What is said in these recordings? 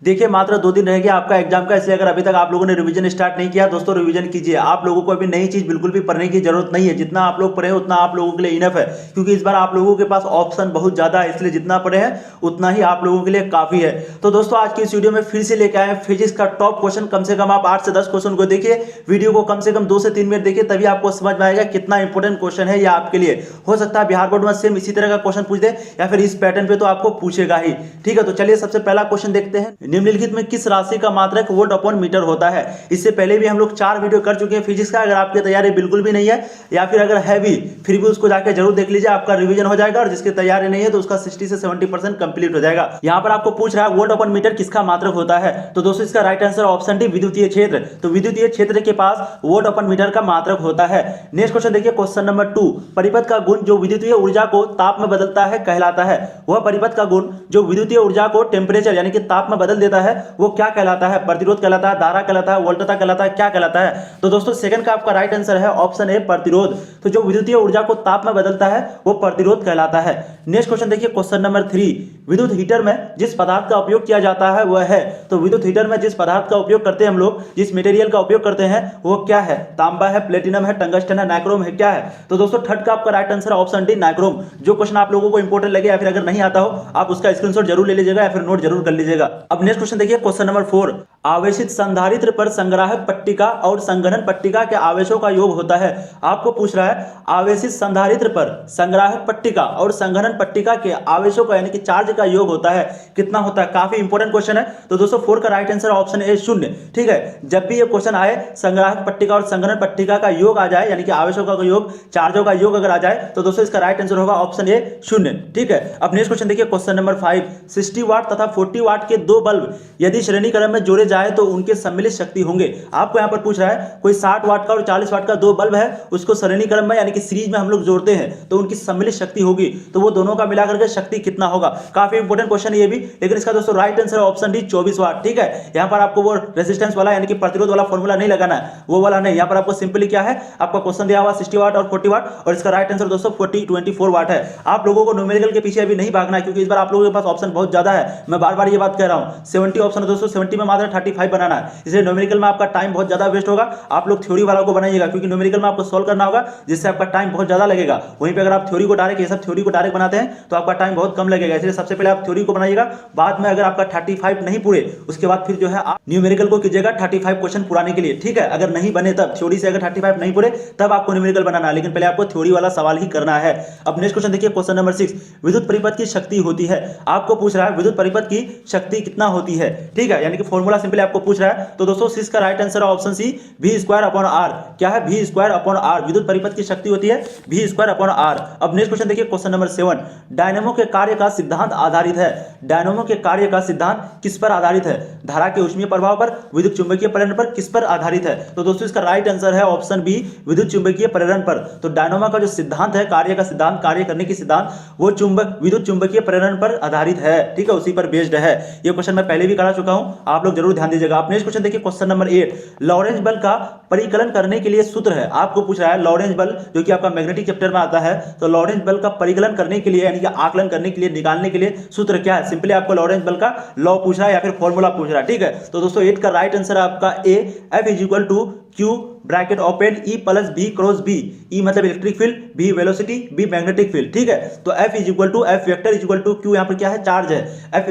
देखिए मात्र 2 दिन रह गया आपका एग्जाम का, इसलिए अगर अभी तक आप लोगों ने रिवीजन स्टार्ट नहीं किया दोस्तों रिवीजन कीजिए। आप लोगों को अभी नई चीज बिल्कुल भी पढ़ने की जरूरत नहीं है, जितना आप लोग पढ़े उतना आप लोगों के लिए इनफ है, क्योंकि इस बार आप लोगों के पास ऑप्शन बहुत ज्यादा है, इसलिए जितना पढ़े हैं उतना ही आप लोगों के लिए काफी है। तो दोस्तों आज की इस वीडियो में फिर से लेके आए फिजिक्स का टॉप क्वेश्चन, कम से कम आप 8 से 10 क्वेश्चन को देखिए, वीडियो को कम से कम 2 से 3 मिनट देखिए, तभी आपको समझ में आएगा कितना इंपॉर्टेंट क्वेश्चन है ये आपके लिए। हो सकता है बिहार बोर्ड में सेम इसी तरह का क्वेश्चन पूछ दे या फिर इस पैटर्न पे तो आपको पूछेगा ही। ठीक है, तो चलिए सबसे पहला क्वेश्चन देखते हैं। निम्नलिखित में किस राशि का मात्रक वोल्ट अपॉन मीटर होता है? इससे पहले भी हम लोग 4 वीडियो कर चुके हैं फिजिक्स का, अगर आपकी तैयारी बिल्कुल भी नहीं है या फिर अगर है भी फिर भी उसको जाके जरूर देख लीजिए, आपका रिवीजन हो जाएगा, और जिसकी तैयारी नहीं है तो उसका 60 से 70% कंप्लीट हो जाएगा। यहाँ पर आपको पूछ रहा है वोल्ट अपॉन मीटर किसका मात्रक होता है, तो दोस्तों इसका राइट आंसर ऑप्शन डी विद्युतीय क्षेत्र। तो विद्युतीय क्षेत्र के पास वोल्ट अपॉन मीटर का मात्रक होता है। नेक्स्ट क्वेश्चन देखिए, क्वेश्चन नंबर 2, परिपथ का गुण जो विद्युतीय ऊर्जा को ताप में बदलता है कहलाता है। वह परिपथ का गुण जो विद्युतीय ऊर्जा को टेम्परेचर यानी कि ताप में बदल देता है वो क्या कहलाता है? प्रतिरोध कहलाता है, धारा कहलाता है, वोल्टता कहलाता है, क्या कहलाता है? तो दोस्तों सेकंड का आपका राइट आंसर है ऑप्शन ए प्रतिरोध। तो जो विद्युतीय ऊर्जा को ताप में बदलता है वो प्रतिरोध कहलाता है। नेक्स्ट क्वेश्चन देखिए, क्वेश्चन नंबर 3, विद्युत हीटर में जिस पदार्थ का उपयोग किया जाता है वह है। तो विद्युत हीटर में जिस पदार्थ का उपयोग करते हैं हम लोग, जिस मटेरियल का उपयोग करते हैं वो क्या है? तांबा है, प्लेटिनम है, टंगस्टन है, नाइक्रोम है, क्या है? तो दोस्तों थर्ड का आपका right answer option D nichrome. जो क्वेश्चन आप लोगों को इंपॉर्टेंट लगे या फिर अगर नहीं आता हो आप उसका स्क्रीनशॉट जरूर ले लीजिएगा या फिर नोट जरूर कर लीजिएगा। अब नेक्स्ट क्वेश्चन देखिए, क्वेश्चन नंबर 4, आवेशित संधारित्र पर संग्राहक पट्टिका और संघनन पट्टिका के आवेशों का योग होता है। आपको पूछ रहा है आवेशित संधारित्र पर संग्राहक पट्टिका और संघनन पट्टिका के आवेशों का यानी कि चार्ज का योग होता है, कितना होता है? काफी इंपॉर्टेंट क्वेश्चन है। तो दोस्तों 4 का राइट आंसर ऑप्शन ए 0। ठीक है, जब भी ये क्वेश्चन आए संग्राहक पट्टिका और संघनन पट्टिका का योग आ जाए यानी कि आवेशों का योग, चार्जों का योग अगर आ जाए तो दोस्तों इसका राइट आंसर होगा ऑप्शन ए 0। ठीक है, अब नेक्स्ट क्वेश्चन देखिए, क्वेश्चन नंबर 5, 60 वाट तथा 40 वाट के 2 बल्ब यदि श्रेणी क्रम में जोड़े जाए तो उनके सम्मिलित शक्ति होंगे। आपको यहां पर पूछ रहा है कोई 60 वाट का और 40 वाट का 2 बल्ब है, उसको श्रेणी क्रम में यानी कि सीरीज में हम लोग जोड़ते हैं तो उनकी सम्मिलित शक्ति होगी, तो वो दोनों का मिलाकर के शक्ति कितना होगा? काफी इंपॉर्टेंट क्वेश्चन है ये भी, लेकिन इसका दोस्तों राइट आंसर ऑप्शन डी 24 वाट। ठीक है, यहां पर आपको वो रेजिस्टेंस वाला यानी कि प्रतिरोध वाला फॉर्मूला नहीं लगाना है, वो वाला नहीं। यहां पर आपको सिंपली क्या है, आपका क्वेश्चन दिया हुआ 60 वाट और 40 वाट और इसका राइट आंसर दोस्तों 24 वाट है। आप लोगों को न्यूमेरिकल के पीछे अभी नहीं भागना है, क्योंकि इस बार आप लोगों के पास ऑप्शन बहुत ज्यादा है। मैं बार बार ये बात कह रहा हूं, 70 ऑप्शन है दोस्तों, 70 में मात्र 35 बनाना है, इसलिए न्यूमेरिकल में आपका टाइम बहुत ज्यादा वेस्ट होगा। आप लोग थ्योरी वाला को बनाइएगा, क्योंकि न्यूमेरिकल में आपको सॉल्व करना होगा जिससे आपका टाइम बहुत ज्यादा लगेगा। वहीं पे अगर आप थ्योरी को डायरेक्ट, ये सब थ्योरी को डायरेक्ट बनाते हैं तो आपका टाइम बहुत कम लगेगा, इसलिए सबसे पहले आप थ्योरी को बनाइएगा, बाद में अगर आपका 35 नहीं पूरे उसके बाद फिर जो है आप न्यूमेरिकल को कीजिएगा 35 क्वेश्चन पुराने के लिए। ठीक है, अगर नहीं बने तब, थ्योरी से अगर 35 नहीं पूरे तब आपको न्यूमेरिकल बनाना है, लेकिन पहले आपको थ्योरी वाला सवाल ही करना है। अब नेक्स्ट क्वेश्चन देखिए, क्वेश्चन नंबर 6, विद्युत परिपथ की शक्ति होती है। आपको पूछ रहा है विद्युत परिपथ की शक्ति कितना होती है। ठीक है, यानी कि फॉर्मूला सिंपली आपको पूछ रहा है, तो दोस्तों 6 का राइट आंसर ऑप्शन सी v²/r। क्या है? v²/r। विद्युत परिपथ की शक्ति होती है v²/r। अब नेक्स्ट क्वेश्चन देखिए, क्वेश्चन नंबर 7, डायनेमो के कार्य का सिद्धांत आधारित है। डायनेमो के कार्य का सिद्धांत किस पर आधारित है? धारा के ऊष्मीय प्रभाव पर, विद्युत चुंबकीय प्रेरण पर, किस पर आधारित है? तो दोस्तों इसका राइट आंसर है ऑप्शन बी विद्युत चुंबकीय प्रेरण पर। तो डायनेमो का जो सिद्धांत है, कार्य का सिद्धांत, कार्य करने की सिद्धांत, वो विद्युत चुंबकीय प्रेरण पर आधारित है। ठीक है, उसी पर बेस्ड है। ये क्वेश्चन मैं पहले भी करा चुका हूं, आप लोग जरूर ध्यान दीजिएगा। आप नेक्स्ट क्वेश्चन देखिए, क्वेश्चन नंबर 8, लॉरेंज बल का परिकलन करने के लिए सूत्र है। आपको पूछ रहा है लॉरेंज बल जो कि आपका मैग्नेटिक चैप्टर में आता है, तो लॉरेंज बल का परिकलन करने के लिए यानी कि आकलन करने के लिए, निकालने के लिए सूत्र क्या है? सिंपली आपको लॉरेंज बल का लॉ पूछ रहा है या फिर फॉर्मूला पूछ रहा है। ठीक है, तो दोस्तों 8 का राइट आंसर आपका ए, F Q bracket open E + B cross B। E मतलब electric field, B velocity, B magnetic field. ठीक है, तो F Q यहाँ पर क्या है? चार्ज है। F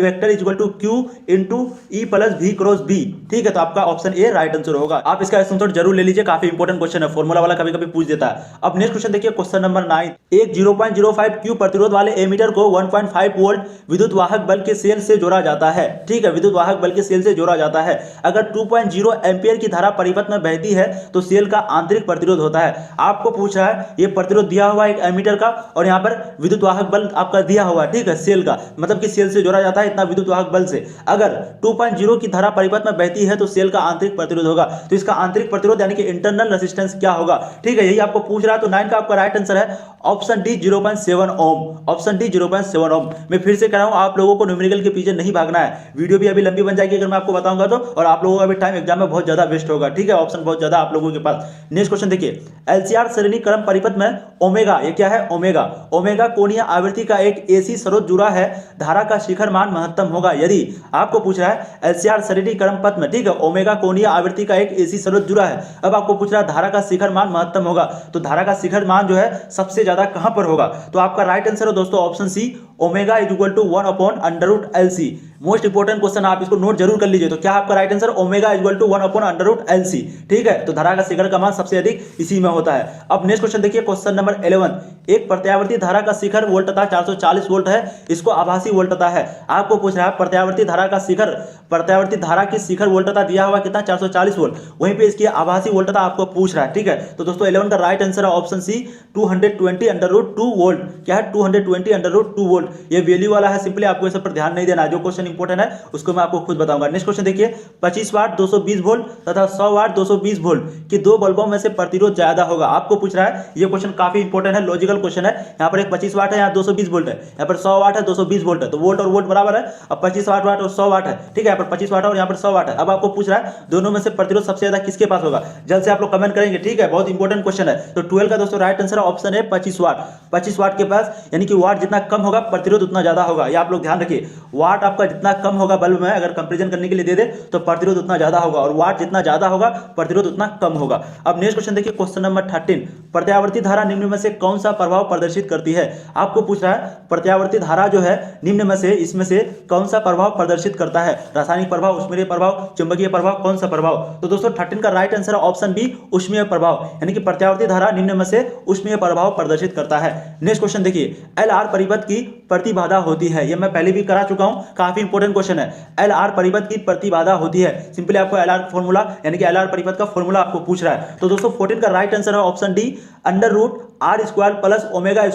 Q into E + B cross B। ठीक है, तो आपका ऑप्शन ए राइट आंसर होगा। आप इसका स्क्रीनशॉट जरूर ले लीजिए, काफी इंपॉर्टेंट क्वेश्चन है, फॉर्मूला वाला कभी कभी पूछ देता है। अब नेक्स्ट क्वेश्चन देखिए, क्वेश्चन नंबर 9, एक 0.05 Q प्रतिरोध वाले एमीटर को 1.5 वोल्ट विद्युत वाहक बल के सेल से जोड़ा जाता है। ठीक है, विद्युत वाहक बल के सेल से जोड़ा जाता है। अगर 2.0 एम्पियर की धारा परिपथ में बहती है तो सेल का आंतरिक प्रतिरोध होता है। आपको पूछ रहा है ये प्रतिरोध दिया हुआ है एक एमीटर का और यहाँ पर विद्युत वाहक बल आपका दिया हुआ है। ठीक है, सेल का मतलब कि सेल से जोड़ा जाता है इतना विद्युत वाहक बल से। अगर 2.0 की धारा परिपथ में बहती है तो सेल का आंतरिक प्रतिरोध होगा। तो इसका आंतरिक प्रतिरोध यानी कि इंटरनल रेजिस्टेंस क्या होगा? ठीक है, यही आपको पूछ रहा है। तो 9 का आपका राइट आंसर है ऑप्शन डी 0.7 ओम। ऑप्शन डी 0.7 ओम। मैं फिर से कह रहा हूं, आप लोगों को न्यूमेरिकल के पीछे नहीं भागना है, वीडियो भी अभी लंबी बन जाएगी अगर मैं आपको बताऊंगा तो, और आप लोगों का भी टाइम एग्जाम में बहुत ज्यादा वेस्ट होगा। ठीक है, ऑप्शन बहुत ज्यादा आप लोगों के पास। नेक्स्ट क्वेश्चन देखिए, एलसीआर श्रेणी क्रम परिपथ में ओमेगा, ये क्या है ओमेगा, ओमेगा कोणीय आवृत्ति का एक एसी स्रोत जुड़ा है, धारा का शिखर मान महत्तम होगा यदि, आपको पूछ रहा है एलसीआर श्रेणी क्रम पथ में, ठीक है, ओमेगा कोणीय आवृत्ति का एक एसी स्रोत जुड़ा है। अब आपको पूछ रहा है धारा का शिखर मान महत्तम होगा, तो धारा का शिखर मान जो है सबसे ज्यादा कहां पर होगा, तो आपका राइट आंसर है दोस्तों option C, omega is equal to 1/√LC। Most important question, आप इसको नोट जरूर कर लीजिए। तो क्या आपका right answer omega is equal to 1/√LC, ठीक है। तो धारा का शिखर का मान सबसे अधिक इसी में होता है। अब नेक्स्ट क्वेश्चन देखिए, क्वेश्चन नंबर 11, एक प्रत्यावर्ती धारा का शिखर वोल्टता 440 वोल्ट है, इसको आभासी वोल्टता है। आपको पूछ रहा है प्रत्यावर्ती धारा का शिखर, प्रत्यावर्ती धारा की शिखर वोल्टता दिया हुआ कितना 440 वोल्ट, वहीं पे इसकी आभासी वोल्टता आपको पूछ रहा है, ठीक है। तो दोस्तों 11 का राइट आंसर है ऑप्शन सी, 220/2 वोल्ट। क्या है 220/2 वोल्ट, ये वैल्यू वाला है, सिंपली आपको इस पर ध्यान नहीं देना है, जो क्वेश्चन इंपोर्टेंट है उसको मैं आपको खुद बताऊंगा। नेक्स्ट क्वेश्चन देखिए, 25 वाट 220 वोल्ट तथा 100 वाट 220 वोल्ट की दो बल्बों में से प्रतिरोध ज्यादा होगा। आपको पूछ रहा है, ये क्वेश्चन काफी इंपोर्टेंट है, लॉजिकल क्वेश्चन है। यहाँ पर एक 25 वाट है, यहाँ 220 वोल्ट है, यहाँ पर 100 वाट है 220 वोल्ट है, तो वोल्ट और वोल्ट बराबर है। अब 25 वाट और 100 वाट है, ठीक है, यहाँ पर 25 वाट है और यहाँ पर 100 वाट है। अब आपको पूछ रहा है दोनों में से प्रतिरोध सबसे ज्यादा किसके पास होगा, जल्द से आप लोग कमेंट करेंगे, ठीक है, बहुत इंपॉर्टेंट क्वेश्चन है। तो 12 का दोस्तों राइट आंसर ऑप्शन है 25 वाट। 25 वाट के पास, यानी कि वाट जितना कम होगा प्रतिरोध उतना ज्यादा होगा, ये आप लोग ध्यान रखिए। वाट आपका जितना कम होगा बल्ब में, अगर कंपैरिजन करने के लिए दे दे तो प्रतिरोध उतना ज्यादा होगा, और वाट जितना ज्यादा होगा प्रतिरोध उतना कम होगा। अब नेक्स्ट क्वेश्चन देखिए, क्वेश्चन नंबर 13, प्रत्यावर्ती धारा निम्न में से कौन सा प्रभाव प्रदर्शित करती है। आपको पूछ रहा है प्रत्यावर्ती धारा जो है निम्न में से, इसमें से कौन सा प्रभाव प्रदर्शित करता है, रासायनिक प्रभाव, ऊष्मीय प्रभाव, चुंबकीय प्रभाव, कौन सा प्रभाव। तो दोस्तों 13 का राइट आंसर ऑप्शन बी, ऊष्मीय प्रभाव, यानी कि प्रत्यावर्ती धारा निम्न में से ऊष्मीय प्रभाव प्रदर्शित करता है। नेक्स्ट क्वेश्चन देखिए, एलआर परिपथ की प्रतिबाधा होती है, यह मैं पहले भी करा चुका हूं, काफी इंपोर्टेंट क्वेश्चन है। एलआर परिपथ की प्रतिबाधा होती है, सिंपली आपको एलआर फॉर्मूला, यानी कि एलआर परिपथ का फॉर्मूला आपको पूछ रहा है। तो दोस्तों 14 का राइट आंसर है option D, √R² plus omega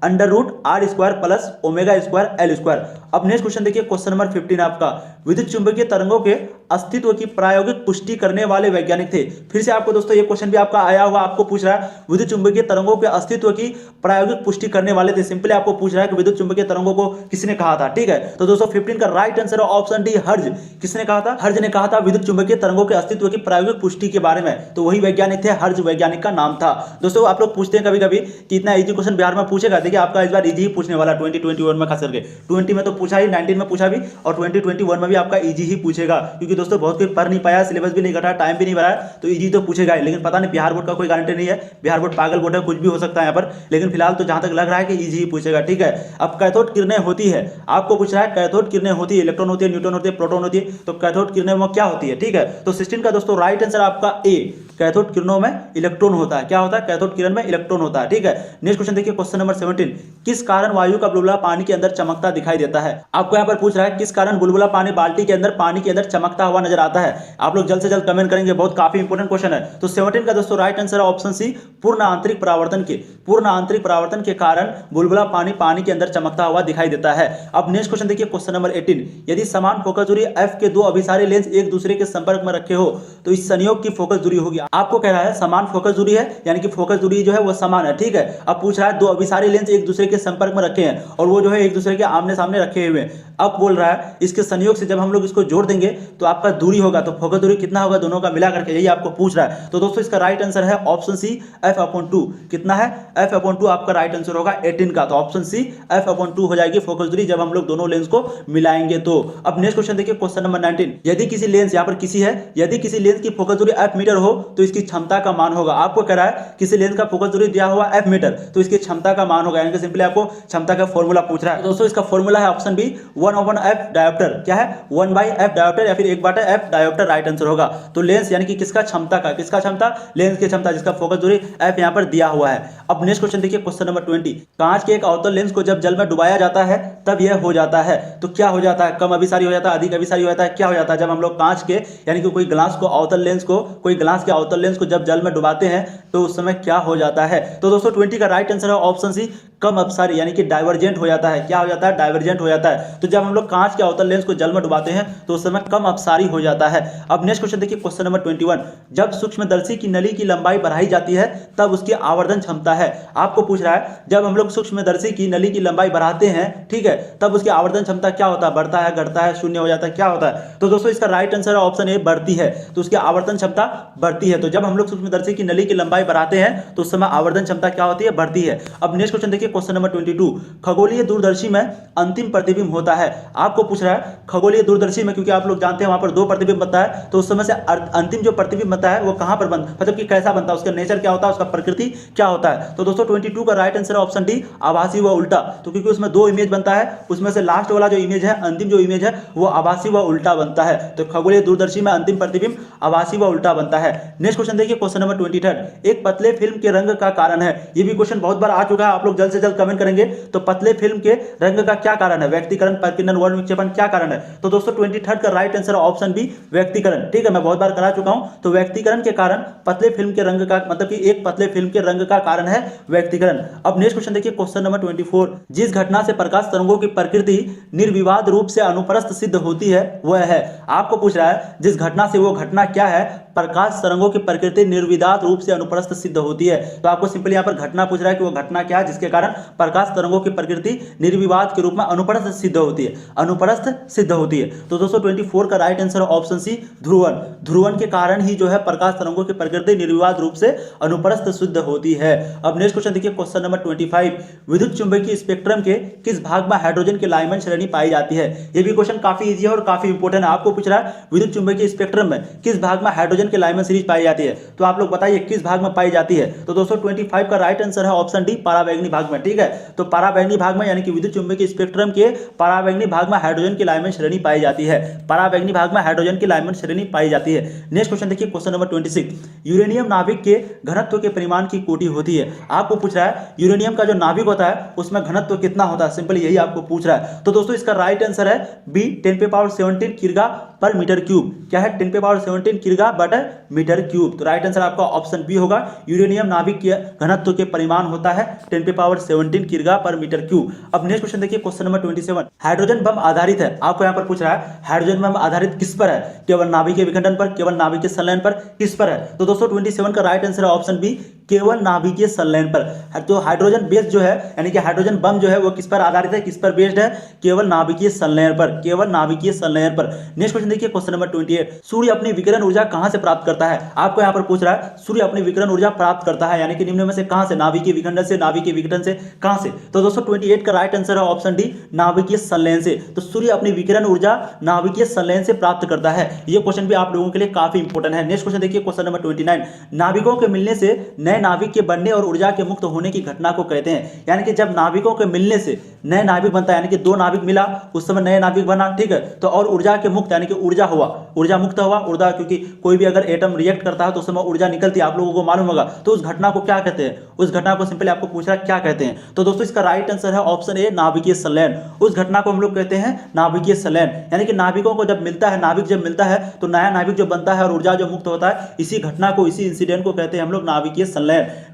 L², √R² plus omega L²। अब नेक्स्ट क्वेश्चन देखिए, क्वेश्चन नंबर 15 आपका, विद्युत चुंबकीय तरंगों के अस्तित्व की प्रायोगिक पुष्टि करने वाले वैज्ञानिक थे। फिर से आपको दोस्तों ये क्वेश्चन भी आपका आया हुआ, आपको पूछ रहा है विद्युत चुंबकीय तरंगों के अस्तित्व की प्रायोगिक पुष्टि करने वाले थे। सिंपली आपको पूछ रहा है कि विद्युत चुंबकीय तरंगों को किसने कहा था, ठीक है। तो दोस्तों 15 का राइट आंसर है ऑप्शन डी, हर्ज। किसने कहा था, हर्ज ने कहा था विद्युत चुंबकीय तरंगों के अस्तित्व की प्रायोगिक पुष्टि के बारे में, तो वही वैज्ञानिक थे, हर्ज वैज्ञानिक का नाम था। दोस्तों आप लोग पूछते हैं कभी कभी कि इतना इजी क्वेश्चन बिहार में पूछेगा, देखिए आपका इस बार इजी ही पूछने वाला, 2021 में खास करके 20 में तो पूछा ही, 19 में पूछा भी, और 2021 में भी आपका इजी ही पूछेगा, क्योंकि दोस्तों बहुत कोई पढ़ नहीं पाया, सिलेबस भी नहीं घटा, टाइम भी नहीं भरा है, तो इजी तो पूछेगा ही। लेकिन पता नहीं बिहार बोर्ड का कोई गारंटी नहीं है, बिहार बोर्ड पागल बोर्ड है, कुछ भी हो सकता है यहाँ पर, लेकिन फिलहाल तो जहां तक लग रहा है कि इजी ही पूछेगा, ठीक है। अब कैथोड किरणें होती है, आपको पूछ रहा है कैथोड किरणें होती है, इलेक्ट्रॉन होती है, न्यूट्रॉन होती है, प्रोटॉन होती है, तो कैथोड किरणें में क्या होती है, ठीक है। तो 16 का दोस्तों राइट आंसर आपका ए, कैथोड किरणों में इलेक्ट्रॉन होता है। क्या होता है, कैथोड किरण में इलेक्ट्रॉन होता है, ठीक है। नेक्स्ट क्वेश्चन देखिए, क्वेश्चन नंबर 17, किस कारण वायु का बुलबुला पानी के अंदर चमकता दिखाई देता है। आपको यहाँ पर पूछ रहा है किस कारण बुलबुला पानी बाल्टी के अंदर, पानी के अंदर चमकता हुआ नजर आता है। आप लोग जल्द से जल्द कमेंट करेंगे, बहुत काफी इंपोर्टेंट क्वेश्चन है। तो 17 का दोस्तों राइट आंसर है ऑप्शन सी, पूर्ण आंतरिक परावर्तन के कारण बुलबुला पानी के अंदर चमकता हुआ दिखाई देता है। अब नेक्स्ट क्वेश्चन देखिए, क्वेश्चन नंबर 18, यदि समान फोकस दूरी f के दो अभिसारी लेंस एक दूसरे के संपर्क में रखे हो तो इस संयोग की फोकस दूरी होगी। आपको कह रहा है समान फोकस दूरी है, यानी कि फोकस दूरी जो है वो समान है, ठीक है। अब पूछ रहा है दो अभिसारी लेंस एक दूसरे के संपर्क में रखे हैं और वो जो है एक दूसरे के आमने सामने रखे हुए हैं। अब बोल रहा है इसके संयोग से जब हम लोग इसको जोड़ देंगे तो आपका दूरी होगा, तो फोकस दूरी कितना होगा दोनों का मिला करके, यही आपको पूछ रहा है। तो दोस्तों इसका राइट आंसर है ऑप्शन सी, f/2। कितना है, f/2 आपका राइट आंसर होगा 18 का। तो ऑप्शन सी f/2 हो जाएगी फोकस दूरी जब हम लोग दोनों लेंस को मिलाएंगे तो। अब नेक्स्ट क्वेश्चन देखिए, क्वेश्चन नंबर 19, यदि किसी लेंस, यहाँ पर किसी है, यदि किसी लेंस की फोकस दूरी f मीटर हो तो इसकी क्षमता का मान होगा। आपको कह रहा है किसी लेंस का फोकस दूरी दिया हुआ f मीटर, तो इसकी क्षमता का मान होगा, यानी कि सिंपली आपको क्षमता का फॉर्मूला पूछ रहा है। दोस्तों इसका फॉर्मूला है ऑप्शन बी, 1/f डायोप्टर। क्या है, 1/f डायोप्टर या फिर 1/f डायोप्टर राइट आंसर होगा। तो लेंस यानी कि किसका क्षमता का, किसका क्षमता, लेंस की क्षमता जिसका फोकस दूरी f यहाँ पर दिया हुआ है। अब नेक्स्ट क्वेश्चन देखिए, क्वेश्चन नंबर 20, कांच के एक अवतल लेंस को जब जल में डुबाया जाता है तब यह हो जाता है, तो क्या हो जाता है, कम अभिसारी हो जाता है, अधिक अभिसारी हो जाता है, क्या हो जाता है जब हम लोग कांच के, यानी कि कोई ग्लास के अवतल लेंस को जब जल में डुबाते हैं तो उस समय क्या हो जाता है। तो दोस्तों 20 का राइट आंसर है ऑप्शन सी, कम अपसारी यानी कि डाइवर्जेंट हो जाता है। क्या हो जाता है? डाइवर्जेंट हो जाता है। तो जब हम लोग कांच के अवतल लेंस को जल में डुबाते हैं तो उस समय कम अपसारी हो जाता है। अब नेक्स्ट क्वेश्चन देखिए, क्वेश्चन नंबर 21, जब सूक्ष्मदर्शी की नली की लंबाई बढ़ाई जाती है तब उसकी आवर्धन क्षमता है। आपको पूछ रहा है जब हम लोग सूक्ष्मदर्शी की नली की लंबाई बढ़ाते हैं, ठीक है, तब उसकी आवर्धन क्षमता क्या होता है? बढ़ता है, घटता है, शून्य हो जाता है, क्या होता है? तो दोस्तों इसका राइट आंसर ऑप्शन ए बढ़ती है। तो उसकी आवर्धन क्षमता बढ़ती है। तो जब हम लोग सूक्ष्मदर्शी की नली की लंबाई बढ़ाते हैं तो उस समय आवर्धन क्षमता क्या होती है? बढ़ती है। अब नेक्स्ट क्वेश्चन देखिए, क्वेश्चन नंबर 22, खगोलीय दूरदर्शी में अंतिम प्रतिबिंब होता है। आपको पूछ रहा है खगोलीय दूरदर्शी में, क्योंकि आप लोग जानते हैं वहां पर दो प्रतिबिंब बनता है, तो उस समय से अंतिम जो प्रतिबिंब बनता है वो कहां पर बनता है, मतलब कि कैसा बनता है, उसका नेचर क्या होता है, उसका प्रकृति क्या होता है? तो दोस्तों 22 का राइट आंसर ऑप्शन डी, आभासी व उल्टा। तो क्योंकि उसमें दो इमेज बनता है, उसमें से लास्ट वाला जो इमेज है, अंतिम जो इमेज है, वो आभासी व उल्टा बनता है। तो खगोलीय दूरदर्शी में अंतिम प्रतिबिंब आभासी व उल्टा बनता है। नेक्स्ट क्वेश्चन देखिए, क्वेश्चन नंबर 23, एक पतले फिल्म के रंग का कारण है। ये भी क्वेश्चन बहुत बार आ चुका है, आप लोग जल्द से जल्द कमेंट करेंगे। तो पतले फिल्म के रंग का क्या कारण है? व्यक्तिकरण, प्रकीर्णन, वर्ण विक्षेपण, क्या कारण है? तो दोस्तों 23 का राइट आंसर ऑप्शन बी, व्यक्तिकरण। ठीक है, मैं बहुत बार करा चुका हूं। तो व्यक्तिकरण के कारण पतले फिल्म के रंग का, मतलब कि एक पतले फिल्म के रंग का कारण है व्यक्तिकरण। अब नेक्स्ट क्वेश्चन देखिए, क्वेश्चन नंबर 24, जिस घटना से प्रकाश तरंगों की प्रकृति निर्विवाद रूप से अनुप्रस्थ सिद्ध होती है वह है। आपको पूछ रहा है जिस घटना से, वो घटना क्या है? प्रकाश तरंगों की प्रकृति निर्विवाद रूप से अनुप्रस्थ सिद्ध होती है। तो आपको सिंपली यहां पर घटना पूछ रहा है कि वो घटना क्या है जिसके कारण प्रकाश तरंगों की प्रकृति निर्विवाद के रूप में अनुप्रस्थ सिद्ध होती है, अनुप्रस्थ सिद्ध होती है। तो दोस्तों 24 का राइट आंसर ऑप्शन सी, ध्रुवन। ध्रुवन के कारण ही जो है प्रकाश तरंगों की प्रकृति निर्विवाद रूप से अनुप्रस्थ सिद्ध होती है। अब नेक्स्ट क्वेश्चन देखिए, क्वेश्चन नंबर 25, विद्युत चुंबकीय स्पेक्ट्रम के किस भाग में हाइड्रोजन की लाइमन श्रेणी पाई जाती है? ये भी क्वेश्चन काफी इजी है और काफी इंपॉर्टेंट है। आपको पूछ रहा है विद्युत चुंबकीय स्पेक्ट्रम में किस भाग में हाइड्रोजन की लाइमन सीरीज पाई जाती है? तो आप लोग बताइए किस भाग में पाई जाती है? तो दोस्तों 25 का राइट आंसर है ऑप्शन डी, पराबैंगनी भाग में। ठीक है, तो पराबैंगनी भाग में, यानी कि विद्युत चुंबकीय स्पेक्ट्रम के पराबैंगनी भाग में हाइड्रोजन की लाइमन श्रेणी पाई जाती है। पराबैंगनी भाग में हाइड्रोजन की लाइमन श्रेणी पाई जाती है। नेक्स्ट क्वेश्चन देखिए, क्वेश्चन नंबर 26, यूरेनियम नाभिक के घनत्व के परिमाण की कोटि होती है। आपको पूछ रहा है यूरेनियम का जो नाभिक होता है उसमें घनत्व कितना होता है, सिंपल यही आपको पूछ रहा है। तो दोस्तों इसका राइट आंसर है बी, 10⁻17 किग्रा पर मीटर क्यूब। क्या है? 10⁻17 किग्रा बटा मीटर क्यूब। तो राइट आंसर आपका ऑप्शन बी होगा। यूरेनियम नाभिक के घनत्व के परिमाण होता है 10⁻17 किग्रा पर मीटर क्यूब। अब नेक्स्ट क्वेश्चन देखिए, क्वेश्चन नंबर 27, हाइड्रोजन बम आधारित है। आपको यहां पर पूछ रहा है हाइड्रोजन बम आधारित किस पर है? केवल नाभिकीय विखंडन पर, केवल नाभिकीय संलयन पर, किस पर है? तो दोस्तों 27 का राइट आंसर है ऑप्शन बी, केवल नाभिकीय संलयन पर। तो हाइड्रोजन बेस जो है, यानी कि हाइड्रोजन बम जो है वो किस पर आधारित है, किस पर बेस्ड है? केवल नाभिकीय संलयन पर, केवल नाभिकीय संलयन पर। नेक्स्ट क्वेश्चन देखिए, क्वेश्चन नंबर 28, सूर्य अपनी विकिरण ऊर्जा कहां से प्राप्त करता है? आपको यहां पर पूछ रहा है सूर्य अपनी विकिरण ऊर्जा प्राप्त करता है, यानी कि निम्न में से कहां से? नाभिकीय विखंडन से, नाभिकीय विघटन से, कहां से? तो दोस्तों 28 का राइट आंसर है ऑप्शन डी, नाभिकीय संलयन से। तो सूर्य अपनी विकिरण ऊर्जा नाभिकीय संलयन से प्राप्त करता है। यह क्वेश्चन भी आप लोगों के लिए काफी इंपॉर्टेंट है। नेक्स्ट क्वेश्चन देखिए, क्वेश्चन नंबर 29, नाभिकों के मिलने से नए नाभिक के बनने और ऊर्जा के मुक्त होने की घटना को कहते हैं। यानी कि जब नाभिकों के मिलने से नए नाभिक बनता है, यानी कि दो नाभिक मिला उस समय नए नाभिक बना, ठीक है, तो और ऊर्जा के मुक्त, यानी कि ऊर्जा हुआ, ऊर्जा मुक्त हुआ, ऊर्जा, क्योंकि कोई भी अगर एटम रिएक्ट करता है तो उस समय ऊर्जा निकलती है, आप लोगों को मालूम होगा। तो उस घटना को क्या कहते हैं? उस घटना को सिंपली आपको पूछ रहा है क्या कहते हैं? तो दोस्तों इसका राइट आंसर है ऑप्शन ए, नाभिकीय संलयन। उस घटना को हम लोग कहते हैं नाभिकीय संलयन। यानी कि नाभिकों को जब मिलता है, नाभिक जब मिलता है तो नया नाभिक जो बनता है और ऊर्जा जो मुक्त होता है, इसी घटना को, इसी इंसिडेंट को कहते हैं हम लोग नाभिकीय संलयन।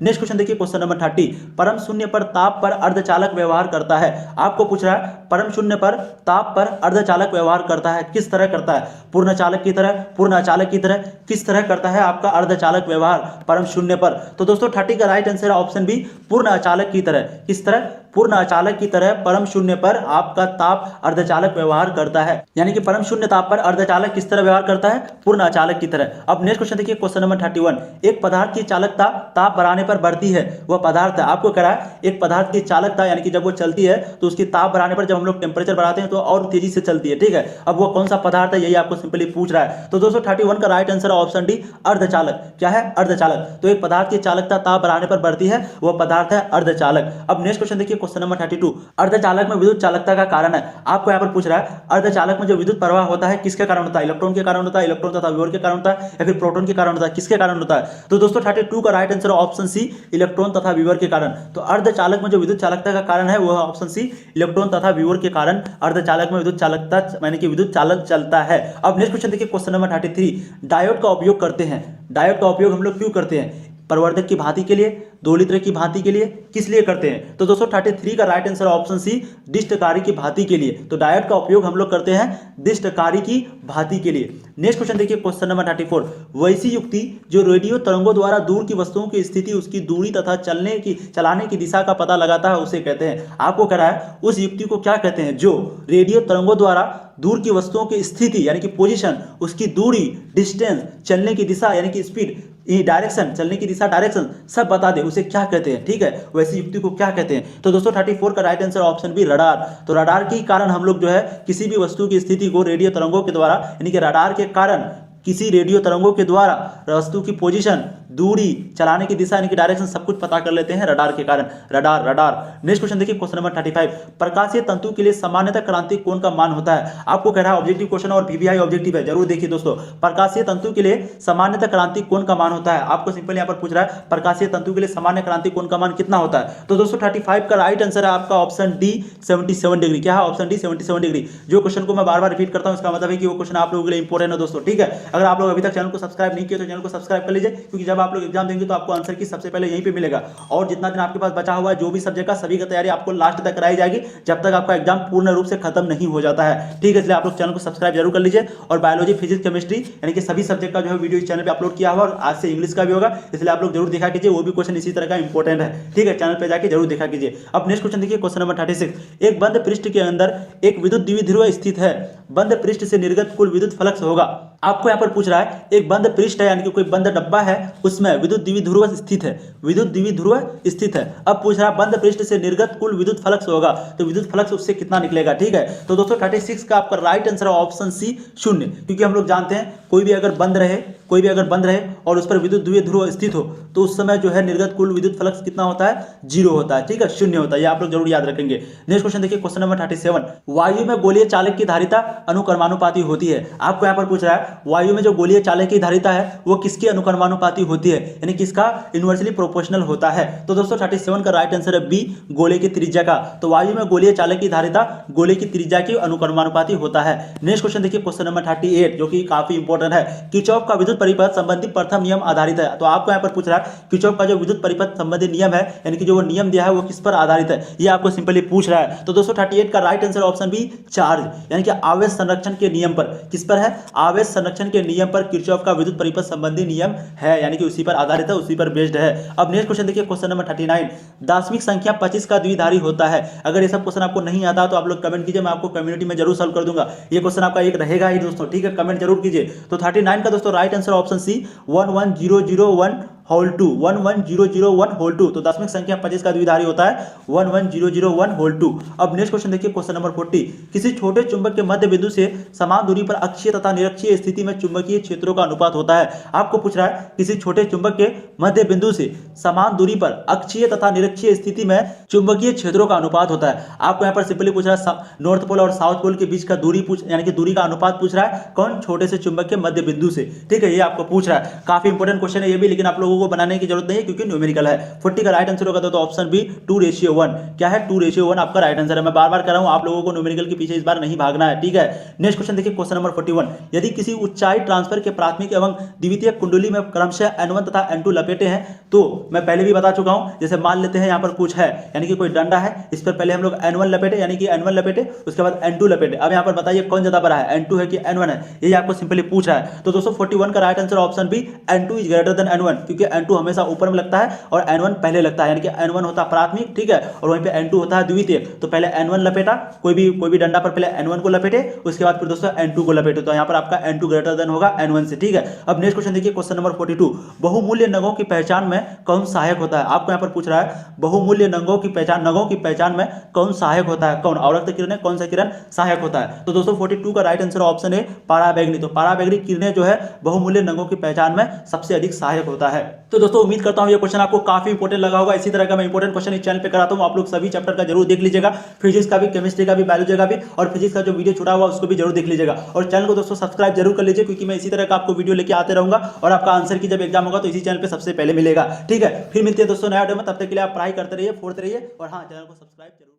नेक्स्ट क्वेश्चन देखिए, क्वेश्चन नंबर 30, परम शून्य पर ताप पर अर्धचालक व्यवहार करता है। आपको पूछ रहा है परम शून्य पर ताप पर अर्धचालक व्यवहार करता है, किस तरह करता है? पूर्ण चालक की तरह, पूर्ण अचालक की तरह, किस तरह करता है आपका अर्धचालक व्यवहार परम शून्य पर? तो दोस्तों 30 का राइट आंसर है ऑप्शन बी, पूर्ण अचालक की तरह। किस तरह? पूर्ण अचालक की तरह परम शून्य पर आपका ताप अर्धचालक व्यवहार करता है। यानी कि परम शून्य ताप पर अर्धचालक किस तरह व्यवहार करता है? पूर्ण अचालक की तरह। अब नेक्स्ट क्वेश्चन देखिए, क्वेश्चन नंबर 31, एक पदार्थ की चालकता ताप बढ़ाने पर बढ़ती है, वह पदार्थ है। आपको कह रहा है एक पदार्थ की चालकता, यानी कि जब वो चलती है तो उसकी ताप बढ़ाने पर, जब हम लोग टेम्परेचर बढ़ाते हैं तो और तेजी से चलती है, ठीक है। अब वो कौन सा पदार्थ है, यही आपको सिंपली पूछ रहा है। तो दोस्तों 31 का राइट आंसर ऑप्शन डी, अर्धचालक। क्या है? अर्धचालक। तो एक पदार्थ की चालकता ताप बढ़ाने पर बढ़ती है, वह पदार्थ है अर्धचालक। अब नेक्स्ट क्वेश्चन देखिए, क्वेश्चन नंबर 32, अर्धचालक में विद्युत चालकता का कारण है। आपको यहां पर पूछ रहा है अर्धचालक में जो विद्युत प्रवाह होता है किसके कारण होता है? इलेक्ट्रॉन के कारण होता है, इलेक्ट्रॉन तथा विभव के कारण होता है, या फिर प्रोटॉन के कारण होता है? किसके कारण होता है? तो दोस्तों 32 का right answer option C, electron तथा विभव के कारण। तो अर्धचालक में जो विद्युत चालकता का कारण है वह ऑप्शन सी, इलेक्ट्रॉन तथा विभव के कारण अर्धचालक में विद्युत चालकता, यानी कि विद्युत चालक चलता है। अब नेक्स्ट क्वेश्चन देखिए, क्वेश्चन नंबर 33, डायोड का उपयोग करते हैं। डायोड का उपयोग हम लोग क्यों करते हैं? प्रवर्धक की भांति के लिए, दोलित्र की भांति के लिए, किस लिए करते हैं? तो दोस्तों 33 का राइट आंसर ऑप्शन सी, दिष्टकारी की भांति के लिए। तो डायोड का उपयोग हम लोग करते हैं दिष्टकारी की भांति के लिए। नेक्स्ट क्वेश्चन देखिए, क्वेश्चन नंबर 34। वैसी युक्ति जो रेडियो तरंगों द्वारा दूर की वस्तुओं की स्थिति, उसकी दूरी तथा चलाने की दिशा का पता लगाता है, उसे कहते हैं। आपको कह रहा है उस युक्ति को क्या कहते हैं जो रेडियो तरंगों द्वारा दूर की वस्तुओं की स्थिति यानी कि पोजीशन, उसकी दूरी, डिस्टेंस, चलने की दिशा यानी कि स्पीड, डायरेक्शन, चलने की दिशा, डायरेक्शन सब बता दे, उसे क्या कहते हैं? ठीक है, वैसी युक्ति को क्या कहते हैं? तो दोस्तों 34 का right answer option B, radar. तो रडार के कारण हम लोग जो है किसी भी वस्तु की स्थिति को रेडियो तरंगों के द्वारा यानी कि रडार के कारण किसी रेडियो तरंगों के द्वारा वस्तु की पोजीशन, दूरी, चलाने की दिशा यानी कि डायरेक्शन सब कुछ पता कर लेते हैं रडार के कारण। Radar, radar. नेक्स्ट क्वेश्चन देखिए, क्वेश्चन नंबर 35। प्रकाशीय तंतु के लिए सामान्यतः क्रांतिक कोण का मान होता है। आपको कह रहा है ऑब्जेक्टिव क्वेश्चन और पीवीआई ऑब्जेक्टिव है, जरूर देखिए दोस्तों। प्रकाशीय तंतु के लिए सामान्यतः क्रांतिक कोण का मान होता है। आपको सिंपल यहाँ पर पूछ रहा है प्रकाशीय तंतु के लिए सामान्य क्रांतिक कोण का मान कितना होता है? तो दोस्तों 35 का राइट आंसर है आपका ऑप्शन डी, 77 डिग्री। क्या है? Option D, 77 degree. जो क्वेश्चन को मैं बार बार रिपीट करता हूँ, इसका मतलब है कि वो क्वेश्चन आप लोगों के लिए इंपॉर्टेंट है दोस्तों। ठीक है, अगर आप लोग अभी तक चैनल को सब्सक्राइब नहीं किया तो चैनल को सब्सक्राइब कर लीजिए, क्योंकि जब आप लोग एग्जाम देंगे तो आपको आंसर की सबसे पहले यहीं पे मिलेगा। और जितना दिन आपके पास बचा हुआ है जो भी सब्जेक्ट का, सभी का तैयारी आपको लास्ट तक कराई जाएगी, जब तक आपका एग्जाम पूर्ण रूप से खत्म नहीं हो जाता है। ठीक है, इसलिए आप लोग चैनल को सब्सक्राइब जरूर कर लीजिए। और बायोलॉजी, फिजिक्स, केमिस्ट्री यानी कि सभी सब्जेक्ट का जो है वीडियो इस चैनल पे अपलोड किया हुआ, और आज से इंग्लिश का भी होगा, इसलिए आप लोग जरूर देखा कीजिए। वो भी क्वेश्चन इसी तरह का इंपॉर्टेंट है। ठीक है, चैनल पे जाके जरूर देखा कीजिए। अब नेक्स्ट क्वेश्चन देखिए, क्वेश्चन नंबर 36। एक बंद पृष्ठ के अंदर एक विद्युत द्विध्रुव स्थित है, बंद पृष्ठ से निर्गत कुल विद्युत फ्लक्स होगा। आपको यहाँ पर पूछ रहा है एक बंद पृष्ठ है यानी कि कोई बंद डब्बा है, उसमें विद्युत द्विध्रुव स्थित है, विद्युत द्विध्रुव स्थित है। अब पूछ रहा है बंद पृष्ठ से निर्गत कुल विद्युत फ्लक्स होगा, तो विद्युत फ्लक्स उससे कितना निकलेगा? ठीक है, तो दोस्तों 36 का आपका राइट आंसर है ऑप्शन सी, 0। क्योंकि हम लोग जानते हैं कोई भी अगर बंद रहे और उस पर विद्युत द्विध्रुव स्थित हो तो उस समय जो है निर्गत कुल विद्युत फ्लक्स कितना होता है? 0 होता है। ठीक है, 0 होता है, ये आप लोग जरूर याद रखेंगे। नेक्स्ट क्वेश्चन देखिए, क्वेश्चन नंबर 37। वायु में गोलीय चालक की धारिता अनुक्रमानुपाती होती है। आपको यहाँ पर पूछ रहा है वायु में जो गोलीय चालक की धारिता है वो किसकी अनुक्रमानुपाती होती है, यानी किसका? इनवर्सली प्रोपोर्शनल होता है। तो दोस्तों 37 का राइट आंसर है बी, गोले की त्रिज्या का। तो वायु में गोलीय चालक की धारिता गोले की त्रिज्या की अनुक्रमानुपाती होता है। नेक्स्ट क्वेश्चन देखिए, क्वेश्चन नंबर 38, जो कि काफी इंपॉर्टेंट है। किरचॉफ का विद्युत परिपथ संबंधी प्रथम नियम आधारित है। तो आपको यहाँ पर पूछ रहा है किरचॉफ का जो विद्युत परिपथ संबंधी नियम है, यानी कि जो वो नियम दिया है वो किस पर आधारित है, ये आपको सिंपली पूछ रहा है। तो दोस्तों 38 का right answer option B, charge यानी कि आवेश संरक्षण के नियम पर। किस पर है? आवेश संरक्षण के नियम पर किरचॉफ का विद्युत परिपथ संबंधी नियम है, यानी कि उसी पर आधारित है, उसी पर बेस्ड है। अब नेक्स्ट क्वेश्चन देखिए, क्वेश्चन नंबर 39। दाशमिक संख्या 25 का द्विधारी होता है। अगर ये सब क्वेश्चन आपको नहीं आता तो आप लोग कमेंट कीजिए, मैं आपको कम्युनिटी में जरूर सॉल्व कर दूंगा। ये क्वेश्चन आपका एक रहेगा ही दोस्तों। ठीक है, कमेंट जरूर कीजिए। तो 39 का दोस्तों right answer option C, 11001 whole 2, 11001 whole 2। तो दशमिक संख्या 25 का द्विधारी होता है 11001 होल 2। अब नेक्स्ट क्वेश्चन देखिए, क्वेश्चन नंबर 40। किसी छोटे चुंबक के मध्य बिंदु से समान दूरी पर अक्षीय तथा निरक्षीय स्थिति में चुंबकीय क्षेत्रों का अनुपात होता है। आपको पूछ रहा है किसी छोटे चुंबक के मध्य बिंदु से समान दूरी पर अक्षीय तथा निरक्षीय स्थिति में चुंबकीय क्षेत्रों का अनुपात होता है। आपको यहाँ पर सिंपली पूछ रहा है नॉर्थ पोल और साउथ पोल के बीच का दूरी यानी कि दूरी का अनुपात पूछ रहा है, कौन? छोटे से चुंबक के मध्य बिंदु से। ठीक है, ये आपको पूछ रहा है। काफी इंपॉर्टेंट क्वेश्चन है ये भी, लेकिन आप लोगों को बनाने की जरूरत नहीं है क्योंकि न्यूमेरिकल है। 40 का राइट आंसर होगा तो ऑप्शन बी, 2:1। क्या है? 2:1 आपका राइट आंसर है। मैं बार बार कर रहा हूं, आप लोगों को न्यूमेरिकल के पीछे इस बार नहीं भागना है। ठीक है, नेक्स्ट क्वेश्चन देखिए, क्वेश्चन नंबर 41। यदि किसी ऊंचाई ट्रांसफर के प्राथमिक एवं द्वितीयक कुंडली में क्रमशः N1 तथा N2 लपेटे हैं, तो मैं पहले भी बता चुका हूं, जैसे मान लेते हैं यहाँ पर कुछ है यानी कि कोई डंडा है, इस पर पहले हम लोग N1 लपेटे यानी कि N1 लपेटे, उसके बाद N2 लपेटे। अब यहाँ पर बताइए कौन ज्यादा बड़ा है, N2 है कि N1 है, ये आपको सिंपली पूछ रहा है। तो दोस्तों 41 का right answer option B, N2 is greater than N1, क्योंकि N2 हमेशा ऊपर में लगता है और N1 पहले लगता है, यानी कि N1 होता है प्राथमिक, ठीक है, और वहीं पे N2 होता है द्वितीयक। तो पहले N1 लपेटा, कोई भी डंडा पर पहले N1 को लपेटे, उसके बाद फिर दोस्तों N2 को लपेटे, तो यहाँ पर आपका N2 ग्रेटर देन होगा N1 से। ठीक है, अब नेक्स्ट क्वेश्चन देखिए, क्वेश्चन नंबर 42। बहुमूल्य नगों की पहचान में कौन सहायक होता है? आपको यहाँ पर पूछ रहा है बहुमूल्य नगों की पहचान में कौन सहायक होता है, कौन? अवरक्त किरणें, कौन सा किरण सहायक होता है? तो दोस्तों 42 का राइट आंसर ऑप्शन है पराबैंगनी। तो पराबैंगनी किरणें जो है बहुमूल्य नगों की पहचान में सबसे अधिक सहायक होता है। तो दोस्तों उम्मीद करता हूं ये क्वेश्चन आपको काफी इंपॉर्टेंट लगा होगा। इसी तरह का मैं इंपॉर्टेंट क्वेश्चन इस चैनल पे कराता हूं, आप लोग सभी चैप्टर का जरूर देख लीजिएगा, फिजिक्स का भी, केमिस्ट्री का भी, बायोलॉजी का भी, और फिजिक्स का जो वीडियो छुड़ा हुआ उसको भी जरूर देख लीजिएगा। और चैनल को दोस्तों सब्सक्राइब जरूर कर लीजिए, क्योंकि मैं इसी तरह का आपको वीडियो लेके आते रहूंगा और आपका आंसर की जब एग्जाम होगा तो इसी चैनल पे सबसे पहले मिलेगा। ठीक है, फिर मिलते हैं दोस्तों नया वीडियो में, तब तक के लिए आप पढ़ाई करते रहिए, फोड़ते रहिए, और हाँ, चैनल को सब्सक्राइब जरूर।